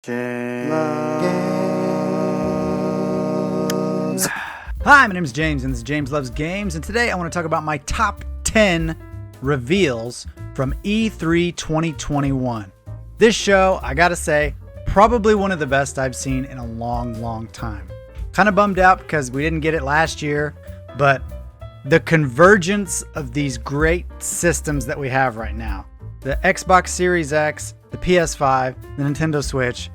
James. Hi, my name is James, and this is James Loves Games, and today I want to talk about my top 10 reveals from E3 2021. This show, I gotta say, probably one of the best I've seen in a long time. Kind of bummed out because we didn't get it last year, but the convergence of these great systems that we have right now, the Xbox Series X, the PS5, the Nintendo Switch,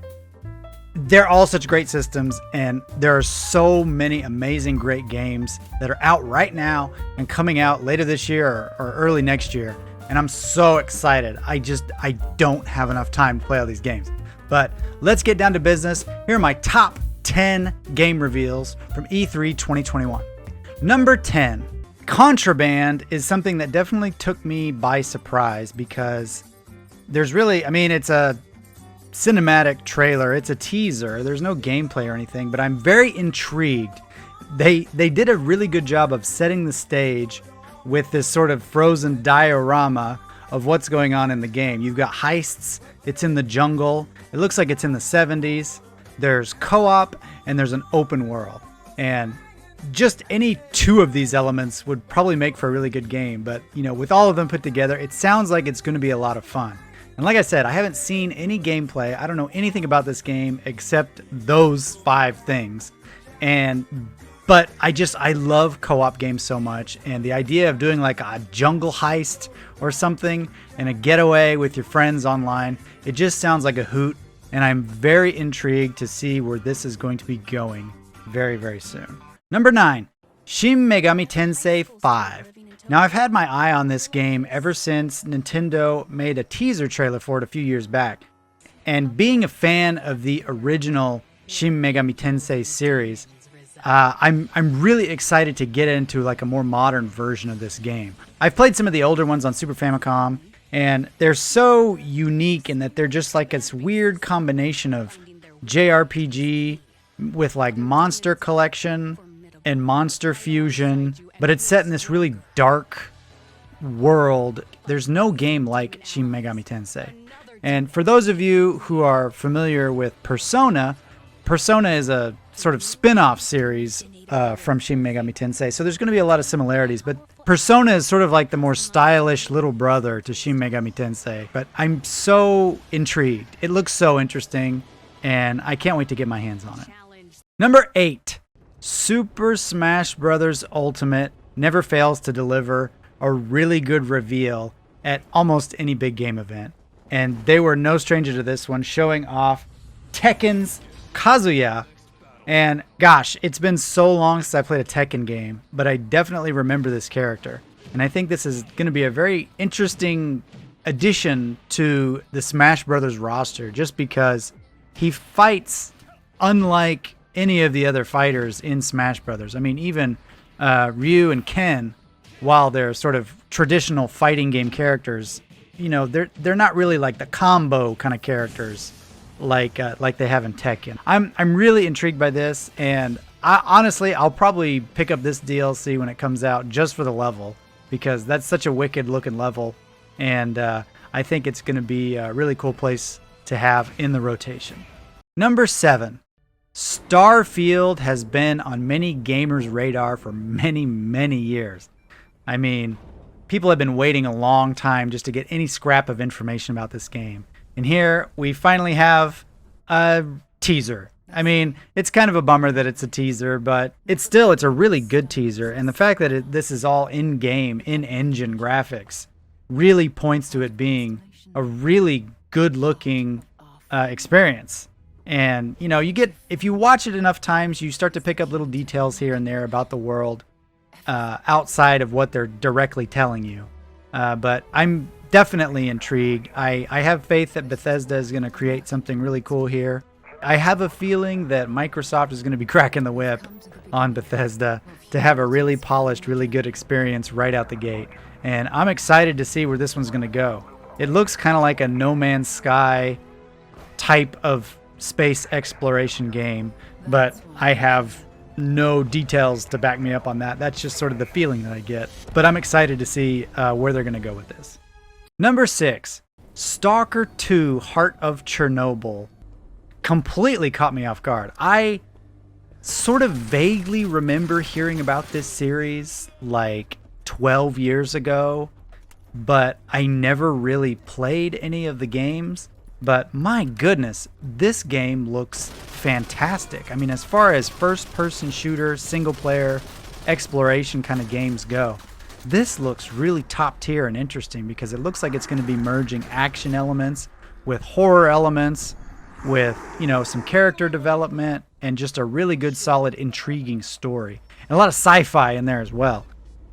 they're all such great systems, and there are so many amazing great games that are out right now and coming out later this year or early next year, and I'm so excited. I don't have enough time to play all these games. But let's get down to business. Here are my top 10 game reveals from E3 2021. Number 10. Contraband is something that definitely took me by surprise because there's really, it's a cinematic trailer. It's a teaser. There's no gameplay or anything, but I'm very intrigued. They did a really good job of setting the stage with this sort of frozen diorama of what's going on in the game. You've got heists. It's in the jungle. It looks like it's in the 70s. There's co-op and there's an open world. And just any two of these elements would probably make for a really good game. But, with all of them put together, it sounds like it's going to be a lot of fun. And like I said, I haven't seen any gameplay. I don't know anything about this game except those 5 things. But I love co-op games so much. And the idea of doing like a jungle heist or something and a getaway with your friends online, it just sounds like a hoot. And I'm very intrigued to see where this is going to be going very, very soon. Number 9, Shin Megami Tensei 5. Now, I've had my eye on this game ever since Nintendo made a teaser trailer for it a few years back. And being a fan of the original Shin Megami Tensei series, I'm really excited to get into like a more modern version of this game. I've played some of the older ones on Super Famicom, and they're so unique in that they're just like this weird combination of JRPG with like monster collection and monster fusion, but it's set in this really dark world. There's no game like Shin Megami Tensei. And for those of you who are familiar with Persona is a sort of spin-off series from Shin Megami Tensei, so there's going to be a lot of similarities, but Persona is sort of like the more stylish little brother to Shin Megami Tensei. But I'm so intrigued. It looks so interesting, and I can't wait to get my hands on it. Number 8. Super Smash Bros. Ultimate never fails to deliver a really good reveal at almost any big game event. And they were no stranger to this one, showing off Tekken's Kazuya. And gosh, it's been so long since I played a Tekken game, but I definitely remember this character. And I think this is going to be a very interesting addition to the Smash Bros. Roster, just because he fights unlike any of the other fighters in Smash Brothers. Even Ryu and Ken, while they're sort of traditional fighting game characters, they're not really like the combo kind of characters like they have in Tekken. I'm really intrigued by this, and honestly, I'll probably pick up this DLC when it comes out just for the level, because that's such a wicked looking level, and I think it's going to be a really cool place to have in the rotation. Number 7. Starfield has been on many gamers' radar for many years. People have been waiting a long time just to get any scrap of information about this game. And here we finally have a teaser. It's kind of a bummer that it's a teaser, but it's a really good teaser. And the fact that this is all in-game, in-engine graphics really points to it being a really good-looking experience. And, if you watch it enough times, you start to pick up little details here and there about the world outside of what they're directly telling you. But I'm definitely intrigued. I have faith that Bethesda is going to create something really cool here. I have a feeling that Microsoft is going to be cracking the whip on Bethesda to have a really polished, really good experience right out the gate. And I'm excited to see where this one's going to go. It looks kind of like a No Man's Sky type of space exploration game, but I have no details to back me up on that. That's just sort of the feeling that I get. But I'm excited to see where they're going to go with this. Number 6, Stalker 2 Heart of Chernobyl. completely caught me off guard. I sort of vaguely remember hearing about this series like 12 years ago, but I never really played any of the games. But my goodness, this game looks fantastic. I mean, as far as first-person shooter, single-player, exploration kind of games go, this looks really top tier and interesting because it looks like it's going to be merging action elements with horror elements, with, you know, some character development and just a really good, solid, intriguing story. And a lot of sci-fi in there as well.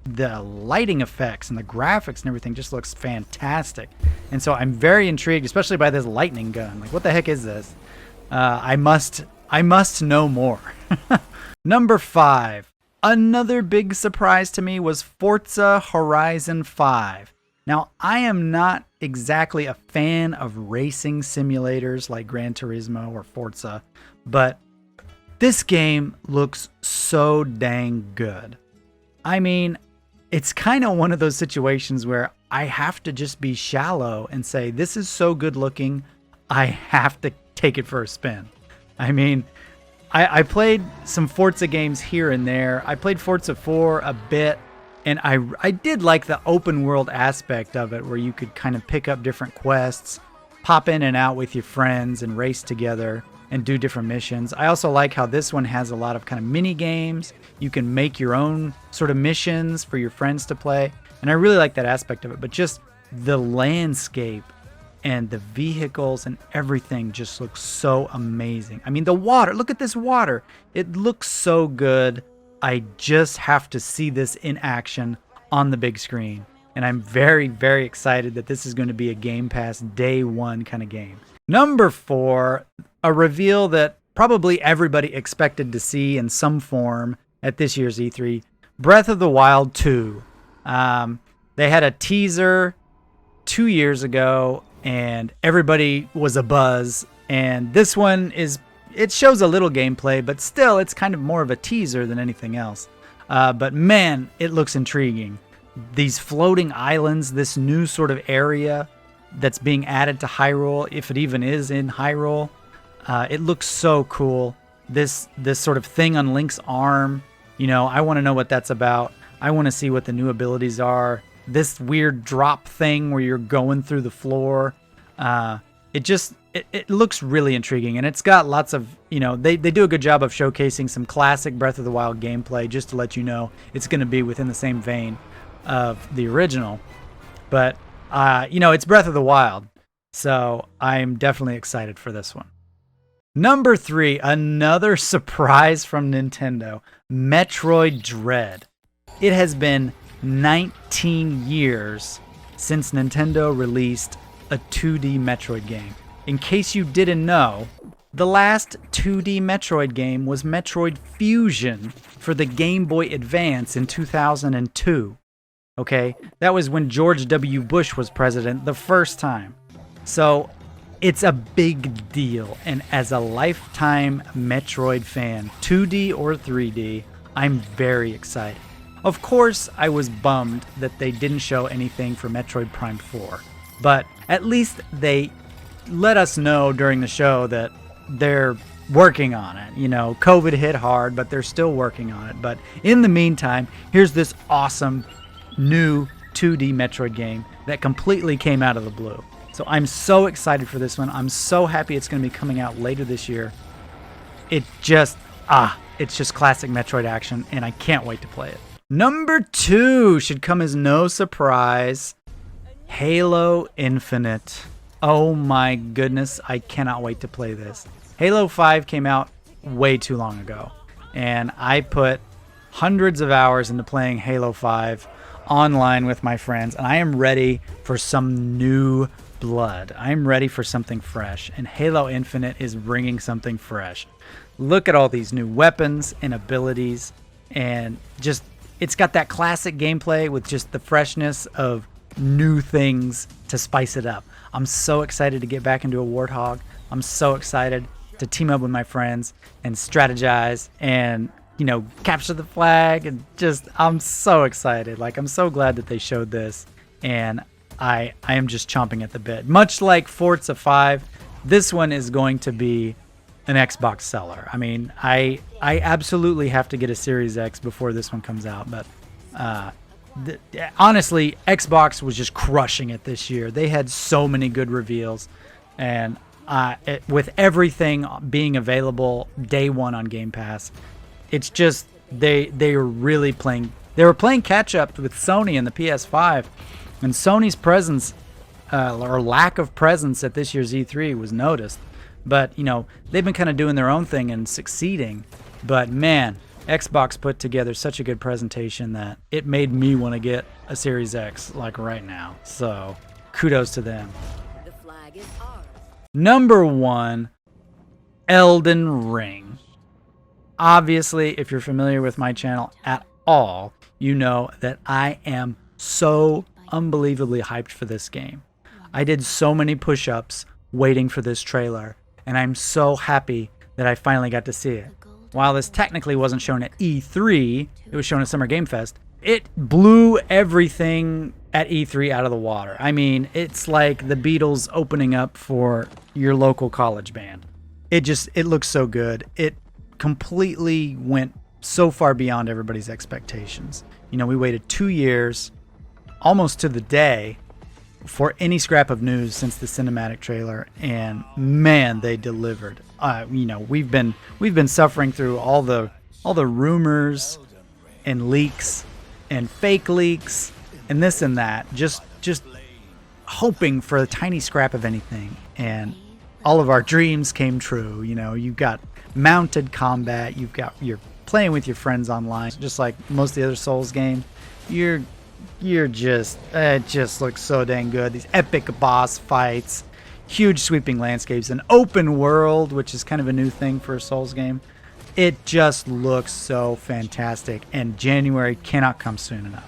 The lighting effects and the graphics and everything just looks fantastic. And so I'm very intrigued, especially by this lightning gun. Like, what the heck is this? I must know more. Number 5. Another big surprise to me was Forza Horizon 5. Now, I am not exactly a fan of racing simulators like Gran Turismo or Forza, but this game looks so dang good. I mean, it's kind of one of those situations where I have to just be shallow and say, this is so good looking, I have to take it for a spin. I mean, I played some Forza games here and there. I played Forza 4 a bit, and I did like the open world aspect of it where you could kind of pick up different quests, pop in and out with your friends and race together and do different missions. I also like how this one has a lot of kind of mini games. You can make your own sort of missions for your friends to play. And I really like that aspect of it. But just the landscape and the vehicles and everything just looks so amazing. I mean, the water, look at this water. It looks so good. I just have to see this in action on the big screen. And I'm very, very excited that this is going to be a Game Pass day one kind of game. Number 4, a reveal that probably everybody expected to see in some form at this year's E3, Breath of the Wild 2. They had a teaser 2 years ago, and everybody was abuzz. And this one it shows a little gameplay, but still it's kind of more of a teaser than anything else. But man, it looks intriguing. These floating islands, this new sort of area that's being added to Hyrule, if it even is in Hyrule, it looks so cool. This sort of thing on Link's arm, you know, I want to know what that's about. I want to see what the new abilities are. This weird drop thing where you're going through the floor. It looks really intriguing, and it's got lots of, you know, they do a good job of showcasing some classic Breath of the Wild gameplay just to let you know it's going to be within the same vein of the original. But, you know, it's Breath of the Wild, so I'm definitely excited for this one. Number 3, another surprise from Nintendo, Metroid Dread. It has been 19 years since Nintendo released a 2D Metroid game. In case you didn't know, the last 2D Metroid game was Metroid Fusion for the Game Boy Advance in 2002. Okay, that was when George W. Bush was president the first time. So it's a big deal, and as a lifetime Metroid fan, 2D or 3D, I'm very excited. Of course, I was bummed that they didn't show anything for Metroid Prime 4, but at least they let us know during the show that they're working on it. You know, COVID hit hard, but they're still working on it. But in the meantime, here's this awesome new 2D Metroid game that completely came out of the blue. So I'm so excited for this one. I'm so happy it's going to be coming out later this year. It's just classic Metroid action, and I can't wait to play it. Number 2 should come as no surprise. Halo Infinite. Oh my goodness, I cannot wait to play this. Halo 5 came out way too long ago, and I put hundreds of hours into playing Halo 5 online with my friends, and I am ready for some new blood. I'm ready for something fresh, and Halo Infinite is bringing something fresh. Look at all these new weapons and abilities, and just it's got that classic gameplay with just the freshness of new things to spice it up. I'm so excited to get back into a Warthog. I'm so excited to team up with my friends and strategize and, you know, capture the flag, and just I'm so excited. Like, I'm so glad that they showed this, and I am just chomping at the bit. Much like Forza 5, this one is going to be an Xbox seller. I mean, I absolutely have to get a Series X before this one comes out, but honestly, Xbox was just crushing it this year. They had so many good reveals, and with everything being available day one on Game Pass, it's just they were really playing. They were playing catch up with Sony and the PS5, and Sony's presence or lack of presence at this year's E3 was noticed. But you know, they've been kind of doing their own thing and succeeding. But man, Xbox put together such a good presentation that it made me want to get a Series X like right now. So kudos to them. The flag is ours. Number 1, Elden Ring. Obviously, if you're familiar with my channel at all, you know that I am so unbelievably hyped for this game. I did so many push-ups waiting for this trailer, and I'm so happy that I finally got to see it. While this technically wasn't shown at E3, it was shown at Summer Game Fest, it blew everything at E3 out of the water. I mean, it's like the Beatles opening up for your local college band. It looks so good. It completely went so far beyond everybody's expectations. You know, we waited 2 years, almost to the day, for any scrap of news since the cinematic trailer, and man, they delivered. You know, we've been suffering through all the rumors and leaks and fake leaks and this and that, just hoping for a tiny scrap of anything, and all of our dreams came true. You know, you've got mounted combat, you're playing with your friends online, just like most of the other Souls games. It just looks so dang good. These epic boss fights, huge sweeping landscapes, an open world, which is kind of a new thing for a Souls game. It just looks so fantastic, and January cannot come soon enough.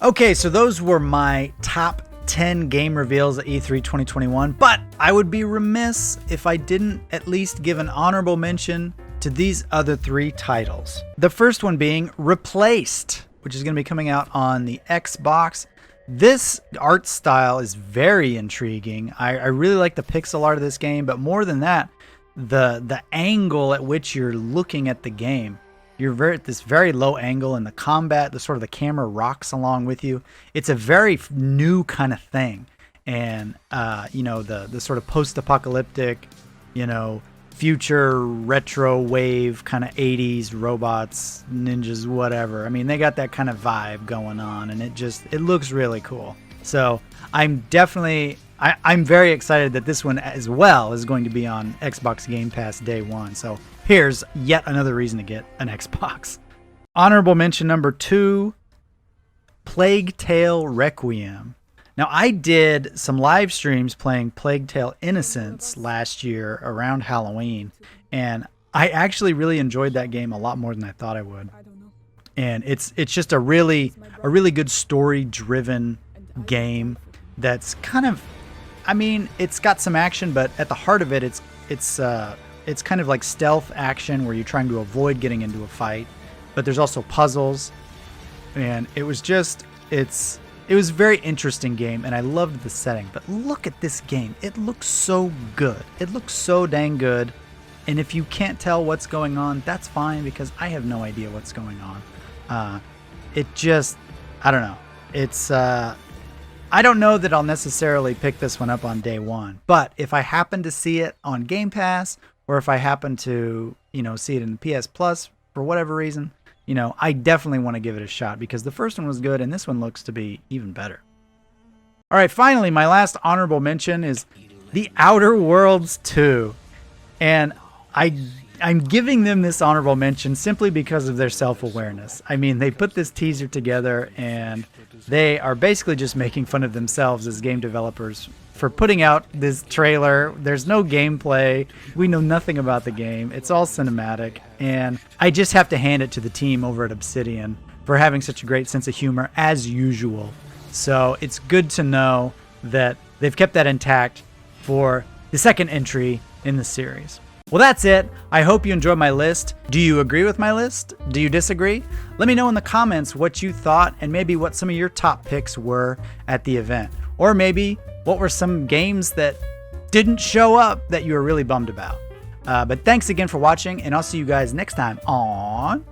Okay, so those were my top 10 game reveals at E3 2021, but I would be remiss if I didn't at least give an honorable mention to these other 3 titles. The first one being Replaced, which is going to be coming out on the Xbox. This art style is very intriguing. I really like the pixel art of this game, but more than that, the angle at which you're looking at the game. You're at this very low angle, and the combat, the camera rocks along with you. It's a very new kind of thing. And you know, the sort of post-apocalyptic, you know, future retro wave kind of 80s robots, ninjas, whatever. I mean, they got that kind of vibe going on, and it looks really cool. So I'm very excited that this one as well is going to be on Xbox Game Pass day one. So here's yet another reason to get an Xbox. Honorable mention number 2, Plague Tale Requiem. Now, I did some live streams playing Plague Tale Innocence last year around Halloween, and I actually really enjoyed that game a lot more than I thought I would. And it's just a really good story-driven game that's kind of, I mean, it's got some action, but at the heart of it, it's kind of like stealth action where you're trying to avoid getting into a fight, but there's also puzzles, and it was a very interesting game, and I loved the setting. But look at this game. It looks so good. It looks so dang good. And if you can't tell what's going on, that's fine, because I have no idea what's going on. I don't know. I don't know that I'll necessarily pick this one up on day one. But if I happen to see it on Game Pass, or if I happen to, you know, see it in the PS Plus for whatever reason, you know, I definitely want to give it a shot, because the first one was good and this one looks to be even better. All right, finally, my last honorable mention is The Outer Worlds 2. And I'm giving them this honorable mention simply because of their self-awareness. I mean, they put this teaser together and they are basically just making fun of themselves as game developers for putting out this trailer. There's no gameplay. We know nothing about the game. It's all cinematic. And I just have to hand it to the team over at Obsidian for having such a great sense of humor as usual. So it's good to know that they've kept that intact for the second entry in the series. Well, that's it. I hope you enjoyed my list. Do you agree with my list? Do you disagree? Let me know in the comments what you thought, and maybe what some of your top picks were at the event. Or maybe what were some games that didn't show up that you were really bummed about. But thanks again for watching, and I'll see you guys next time on...